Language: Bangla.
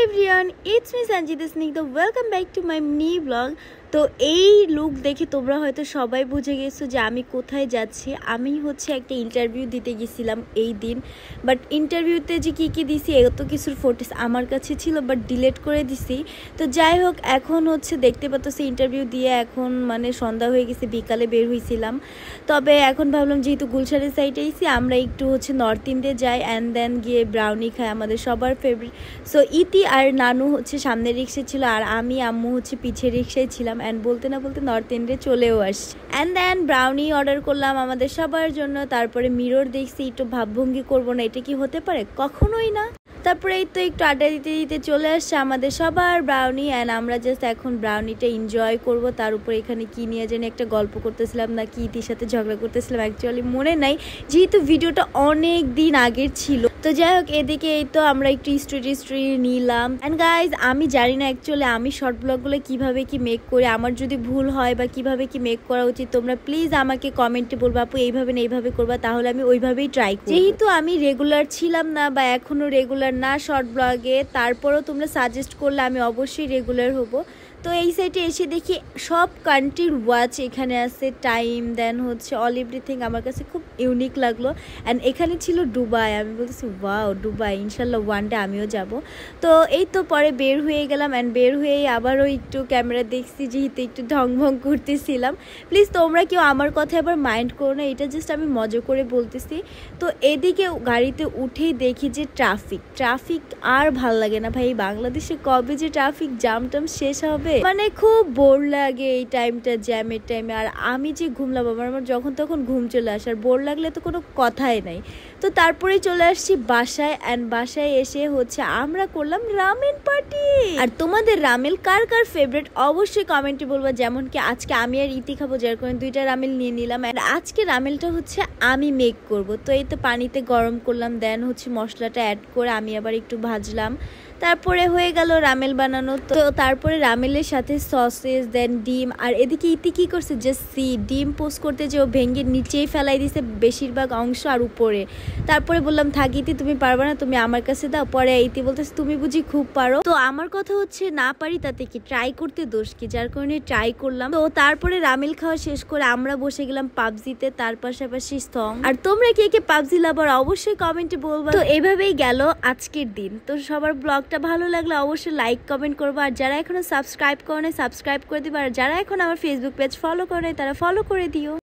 Everyone, it's me Sanjita Snigdha. Welcome back to my new blog. তো এই লুক দেখে তোমরা হয়তো সবাই বুঝে গেছো যে আমি কোথায় যাচ্ছি। আমি একটা ইন্টারভিউ দিতে গেছিলাম এই দিন, বাট ইন্টারভিউতে যে কী দিছি এত কিছুর ফটোস আমার কাছে ছিল, বাট ডিলিট করে দিছি। তো যাই হোক, এখন দেখতে পাচ্ছ ইন্টারভিউ দিয়ে এখন সন্ধ্যা হয়ে গেছে, বিকালে বের হয়েছিলাম। তবে এখন ভাবলাম যেহেতু গুলশানের সাইডে এসেছি, আমরা একটু নর্থ ইন্ডিয়া যাই অ্যান্ড দেন গিয়ে ব্রাউনি খাই, আমাদের সবার ফেভারিট। সো ইতি আর নানু সামনের রিক্সায় ছিল, আর আমি আম্মু পিছের রিক্সায় ছিলাম। অ্যান্ড বলতে না বলতে নর্থ ইন্ডিয়া চলেও আসছি। অ্যান্ড দেন ব্রাউনি অর্ডার করলাম আমাদের সবার জন্য। তারপরে মিরর দেখছি, একটু ভাবভঙ্গি করবো না, এটা কি হতে পারে, কখনোই না। তারপরে এই তো একটু আড্ডা দিতে দিতে চলে আসছে আমাদের সবার ব্রাউনি। অ্যান্ড আমরা জাস্ট এখন ব্রাউনিটা এনজয় করব। তার উপরে এখানে কি নিয়ে জানি একটা গল্প করতেছিলাম, না কি ইতির সাথে ঝগড়া করতেছিলাম, অ্যাকচুয়ালি মনে নাই, যেহেতু ভিডিওটা অনেক দিন আগের ছিল। তো যাই হোক, এদিকে এই তো আমরা একটু স্টোরি নিলাম। অ্যান্ড গাইজ, আমি জানি না অ্যাকচুয়ালি আমি শর্ট ব্লগগুলো কিভাবে কি মেক করি, আমার যদি ভুল হয় বা কিভাবে কি মেক করা উচিত, তোমরা প্লিজ আমাকে কমেন্টে বলবা, আপু এইভাবে না এইভাবে করবা, তাহলে আমি ওইভাবেই ট্রাই করি। যেহেতু আমি রেগুলার ছিলাম না বা এখনো রেগুলার না শর্ট ব্লগে, তারপরেও তোমরা সাজেস্ট করলে আমি অবশ্যই রেগুলার হব। তো এই সাইটে এসে দেখি সব কান্ট্রির ওয়াচ এখানে আছে, টাইম দেন অল এভরিথিং। আমার কাছে খুব ইউনিক লাগলো। অ্যান্ড এখানে ছিল দুবাই। আমি বলতেছি ওয়াও, দুবাই, ইনশাল্লাহ ওয়ান ডে আমিও যাব। তো এই তো পরে বের হয়ে গেলাম। অ্যান্ড বের হয়েই আবারও একটু ক্যামেরা দেখছি, যেহেতু একটু ঢংভং করতেছিলাম। প্লিজ তোমরা কেউ আমার কথা আবার মাইন্ড করো না, এটা জাস্ট আমি মজা করে বলতেছি। তো এদিকে গাড়িতে উঠেই দেখি যে ট্রাফিক আর ভাল লাগে না ভাই। বাংলাদেশে কবে যে ট্রাফিক জাম টাম শেষ হবে, খুব বোর লাগে এই টাইমটা, জ্যামের টাইমে। আর আমি যে ঘুমলাম, আমার যখন তখন ঘুম চলে আসে, আর বোর লাগলে তো কোনো কথাই নাই। তো তারপরে চলে আসছি বাসায়। অ্যান্ড বাসায় এসে আমরা করলাম রামেন পার্টি। আর তোমাদের রামেল কার কার ফেভারিট অবশ্যই কমেন্টে বলবো। যেমন কি আজকে আমি আর ইতি খাবো, যার কারণে 2টা রামেল নিয়ে নিলাম। আর আজকে রামেলটা আমি মেক করব। তো এই তো পানিতে গরম করলাম, দেন মশলাটা অ্যাড করে আমি আবার একটু ভাজলাম। তারপরে হয়ে গেল রামেল বানানো। তো তারপরে রামেলের সাথে সসেস, দেন ডিম। আর এদিকে ইতি কি করছে, জাস্ট ডিম পোস্ট করতে যে ও ভেঙে নিচেই ফেলাই দিছে বেশিরভাগ অংশ আর উপরে। তারপরে বললাম থাক ইতি, তুমি পারবা না, তুমি আমার কাছে দাও। পরে ইতি বলতেছে তুমি বুঝি খুব পারো। তো আমার কথা না পারি তাতে কি, ট্রাই করতে দোষ কি, যার কারণে ট্রাই করলাম। তো তারপরে রামেল খাওয়া শেষ করে আমরা বসে গেলাম পাবজিতে, তার পাশাপাশি সং। আর তোমরা কে পাবজি লাভার অবশ্যই কমেন্টে বলবা। তো এভাবেই গেল আজকের দিন। তো সবার ব্লগটা ভালো লাগলে অবশ্যই লাইক কমেন্ট করবো। আর যারা এখনো সাবস্ক্রাইব করে সাবস্ক্রাইব করে দিবা। আর যারা এখন আমার ফেসবুক পেজ ফলো করে তারা ফলো করে দিও।